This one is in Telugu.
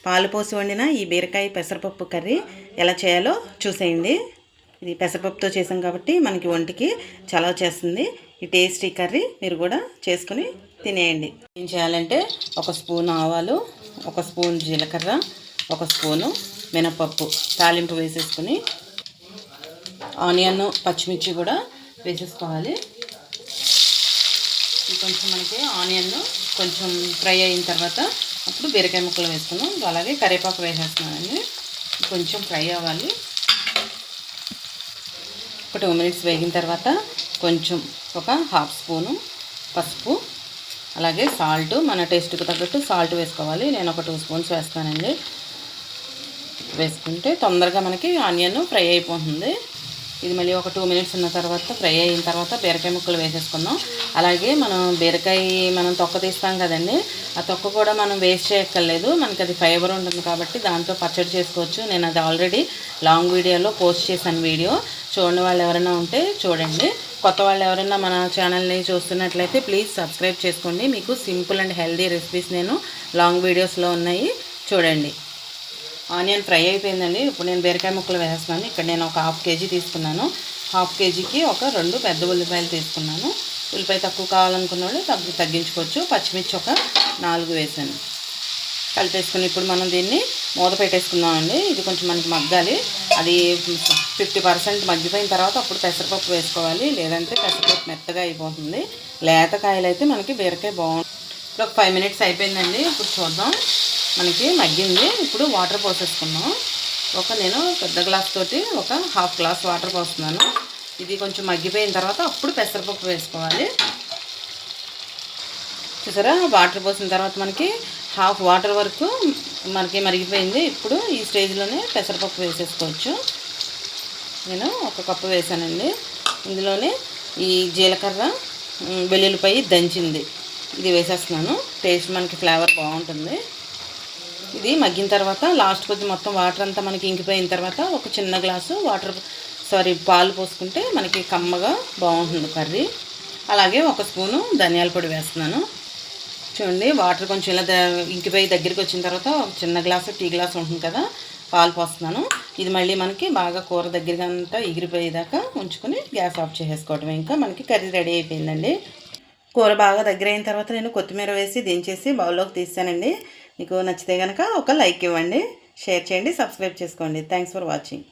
పాలు పోసి వండిన ఈ బీరకాయ పెసరపప్పు కర్రీ ఎలా చేయాలో చూసేయండి. ఇది పెసరపప్పుతో చేసాం కాబట్టి మనకి ఒంటికి చలవ చేస్తుంది. ఈ టేస్టీ కర్రీ మీరు కూడా చేసుకుని తినేయండి. ఏం చేయాలంటే 1 స్పూన్ ఆవాలు, 1 స్పూన్ జీలకర్ర, 1 స్పూను మినపప్పు తాలింపు వేసేసుకుని ఆనియన్ పచ్చిమిర్చి కూడా వేసేసుకోవాలి. కొంచెం మనకి ఆనియన్ కొంచెం ఫ్రై అయిన తర్వాత అప్పుడు బీరకాయ ముక్కలు వేసుకున్నాం. అలాగే కరివేపాకు వేసేస్తున్నానండి. కొంచెం ఫ్రై అవ్వాలి. ఒక 2 మినిట్స్ వేగిన తర్వాత కొంచెం ఒక 1/2 స్పూను పసుపు, అలాగే సాల్ట్ మన టేస్ట్కి తగ్గట్టు సాల్ట్ వేసుకోవాలి. నేను ఒక 2 స్పూన్స్ వేస్తానండి. వేసుకుంటే తొందరగా మనకి ఆనియన్ ఫ్రై అయిపోతుంది. ఇది మళ్ళీ ఒక 2 మినిట్స్ ఉన్న తర్వాత ఫ్రై అయిన తర్వాత బీరకాయ ముక్కలు వేసేసుకుందాం. అలాగే మనం తొక్క తీస్తాం కదండి, ఆ తొక్క కూడా మనం వేస్ట్ చేయక్కర్లేదు. మనకి అది ఫైబర్ ఉంటుంది కాబట్టి దాంతో పచ్చడి చేసుకోవచ్చు. నేను అది ఆల్రెడీ లాంగ్ వీడియోలో పోస్ట్ చేశాను. వీడియో చూడని వాళ్ళు ఎవరైనా ఉంటే చూడండి. కొత్త వాళ్ళు ఎవరైనా మన ఛానల్ని చూస్తున్నట్లయితే ప్లీజ్ సబ్స్క్రైబ్ చేసుకోండి. మీకు సింపుల్ అండ్ హెల్దీ రెసిపీస్ నేను లాంగ్ వీడియోస్లో ఉన్నాయి, చూడండి. ఆనియన్ ఫ్రై అయిపోయిందండి. ఇప్పుడు నేను బీరకాయ ముక్కలు వేస్తున్నాను. ఇక్కడ నేను ఒక 1/2 కేజీ తీసుకున్నాను. 1/2 కేజీకి ఒక 2 పెద్ద ఉల్లిపాయలు తీసుకున్నాను. ఉల్లిపాయ తక్కువ కావాలనుకున్న వాళ్ళు తగ్గించుకోవచ్చు. పచ్చిమిర్చి ఒక 4 వేసాను. కలిపేసుకుని ఇప్పుడు మనం దీన్ని మూత పెట్టేసుకుందామండి. ఇది కొంచెం మనకి మగ్గాలి. అది 50% మగ్గిపోయిన తర్వాత అప్పుడు పెసరపప్పు వేసుకోవాలి. లేదంటే పెసరపప్పు మెత్తగా అయిపోతుంది. లేత కాయలు అయితే మనకి బీరకాయ బాగుంటుంది. ఇప్పుడు ఒక 5 మినిట్స్ అయిపోయిందండి. ఇప్పుడు చూద్దాం, మనకి మగ్గింది. ఇప్పుడు వాటర్ పోసేసుకున్నాం. నేను పెద్ద గ్లాస్ తోటి ఒక 1/2 గ్లాస్ వాటర్ పోస్తున్నాను. ఇది కొంచెం మగ్గిపోయిన తర్వాత అప్పుడు పెసరపప్పు వేసుకోవాలి. చూసారా, వాటర్ పోసిన తర్వాత మనకి 1/2 వాటర్ వరకు మనకి మరిగిపోయింది. ఇప్పుడు ఈ స్టేజ్లోనే పెసరపప్పు వేసేసుకోవచ్చు. నేను 1 కప్పు వేసానండి. ఇందులోనే ఈ జీలకర్ర, వెల్లుల్లిపాయ దంచింది ఇది వేసేస్తున్నాను. టేస్ట్ మనకి ఫ్లేవర్ బాగుంటుంది. ఇది మగ్గిన తర్వాత లాస్ట్ కొద్ది మొత్తం వాటర్ అంతా మనకి ఇంకిపోయిన తర్వాత ఒక చిన్న గ్లాసు పాలు పోసుకుంటే మనకి కమ్మగా బాగుంటుంది కర్రీ. అలాగే 1 స్పూను ధనియాల పొడి వేస్తున్నాను. చూడండి, వాటర్ కొంచెం ఇలా ఇంకిపోయి దగ్గరికి వచ్చిన తర్వాత ఒక చిన్న గ్లాసు టీ గ్లాస్ ఉంటుంది కదా, పాలు పోస్తున్నాను. ఇది మళ్ళీ మనకి బాగా కూర దగ్గరగా అంతా ఎగిరిపోయేదాకా ఉంచుకొని గ్యాస్ ఆఫ్ చేసేసుకోవటం. ఇంకా మనకి కర్రీ రెడీ అయిపోయిందండి. కూర బాగా దగ్గర అయిన తర్వాత నేను కొత్తిమీర వేసి దించేసి బౌల్లోకి తీసానండి. మీకు నచ్చితే కనుక ఒక లైక్ ఇవ్వండి, షేర్ చేయండి, సబ్స్క్రైబ్ చేసుకోండి. Thanks for watching.